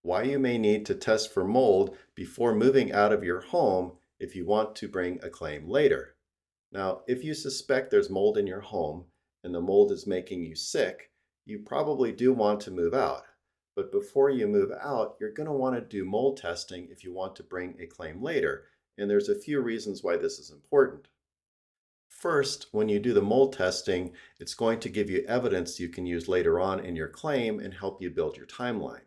why you may need to test for mold before moving out of your home if you want to bring a claim later. Now, if you suspect there's mold in your home and the mold is making you sick, you probably do want to move out. But before you move out, you're going to want to do mold testing if you want to bring a claim later. And there's a few reasons why this is important. First, when you do the mold testing, it's going to give you evidence you can use later on in your claim and help you build your timeline.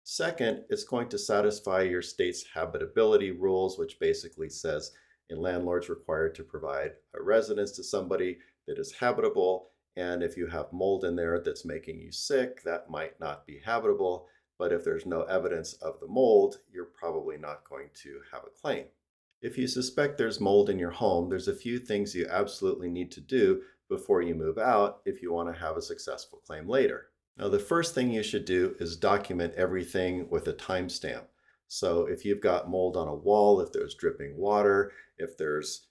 Second, it's going to satisfy your state's habitability rules, which basically says a landlord's required to provide a residence to somebody that is habitable. And if you have mold in there that's making you sick, that might not be habitable. But if there's no evidence of the mold, you're probably not going to have a claim. If you suspect there's mold in your home, there's a few things you absolutely need to do before you move out if you want to have a successful claim later. Now, the first thing you should do is document everything with a timestamp. So if you've got mold on a wall, if there's dripping water, if there's,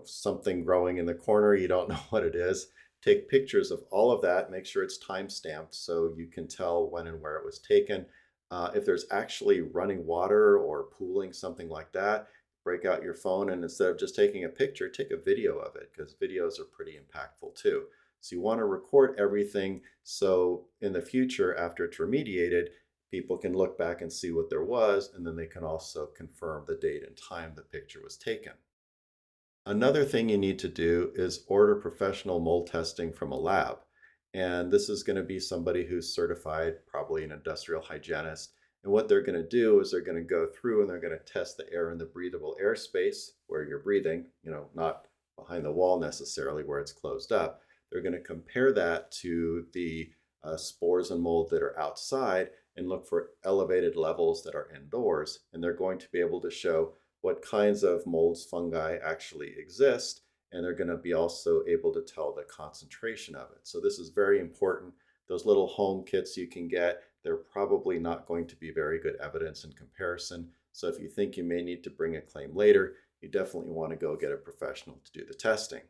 something growing in the corner, you don't know what it is, take pictures of all of that, make sure it's time-stamped so you can tell when and where it was taken. If there's actually running water or pooling, something like that, break out your phone and instead of just taking a picture, take a video of it because videos are pretty impactful too. So you want to record everything so in the future, after it's remediated, people can look back and see what there was, and then they can also confirm the date and time the picture was taken. Another thing you need to do is order professional mold testing from a lab. And this is going to be somebody who's certified, probably an industrial hygienist. And what they're going to do is they're going to go through and they're going to test the air in the breathable airspace where you're breathing, not behind the wall necessarily where it's closed up. They're going to compare that to the spores and mold that are outside and look for elevated levels that are indoors. And they're going to be able to show what kinds of molds, fungi actually exist. And they're going to be also able to tell the concentration of it. So this is very important. Those little home kits you can get, they're probably not going to be very good evidence in comparison. So if you think you may need to bring a claim later, you definitely want to go get a professional to do the testing.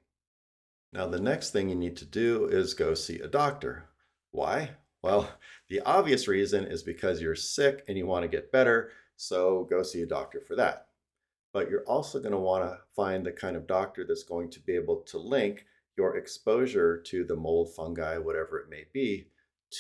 Now, the next thing you need to do is go see a doctor. Why? Well, the obvious reason is because you're sick and you want to get better, so go see a doctor for that. But you're also going to want to find the kind of doctor that's going to be able to link your exposure to the mold, fungi, whatever it may be,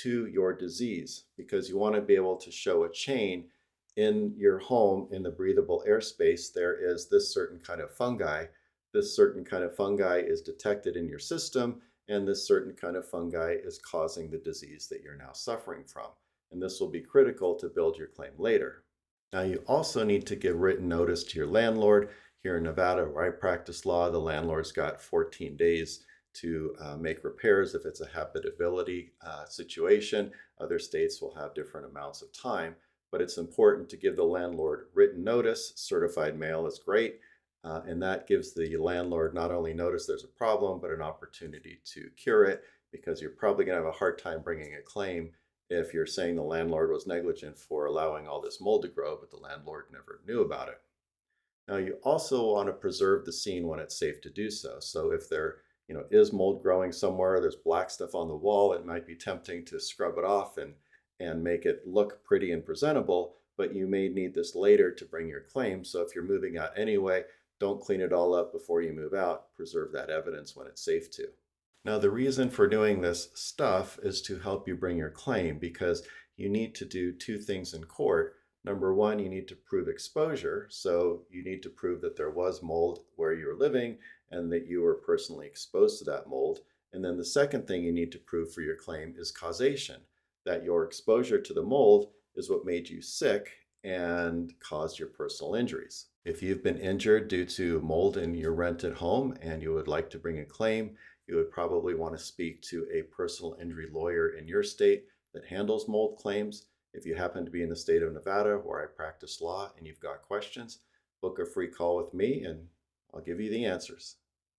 to your disease, because you want to be able to show a chain in your home in the breathable airspace. There is this certain kind of fungi. This certain kind of fungi is detected in your system, and this certain kind of fungi is causing the disease that you're now suffering from. And this will be critical to build your claim later. Now, you also need to give written notice to your landlord. Here in Nevada, where I practice law, the landlord's got 14 days to make repairs if it's a habitability situation. Other states will have different amounts of time, but it's important to give the landlord written notice. Certified mail is great, and that gives the landlord not only notice there's a problem, but an opportunity to cure it, because you're probably going to have a hard time bringing a claim if you're saying the landlord was negligent for allowing all this mold to grow, but the landlord never knew about it. Now, you also want to preserve the scene when it's safe to do so. So if there, is mold growing somewhere, there's black stuff on the wall, it might be tempting to scrub it off and make it look pretty and presentable, but you may need this later to bring your claim. So if you're moving out anyway, don't clean it all up before you move out. Preserve that evidence when it's safe to. Now, the reason for doing this stuff is to help you bring your claim, because you need to do two things in court. Number one, you need to prove exposure. So you need to prove that there was mold where you're living and that you were personally exposed to that mold. And then the second thing you need to prove for your claim is causation, that your exposure to the mold is what made you sick and caused your personal injuries. If you've been injured due to mold in your rented home and you would like to bring a claim, you would probably want to speak to a personal injury lawyer in your state that handles mold claims. If you happen to be in the state of Nevada where I practice law and you've got questions, book a free call with me and I'll give you the answers.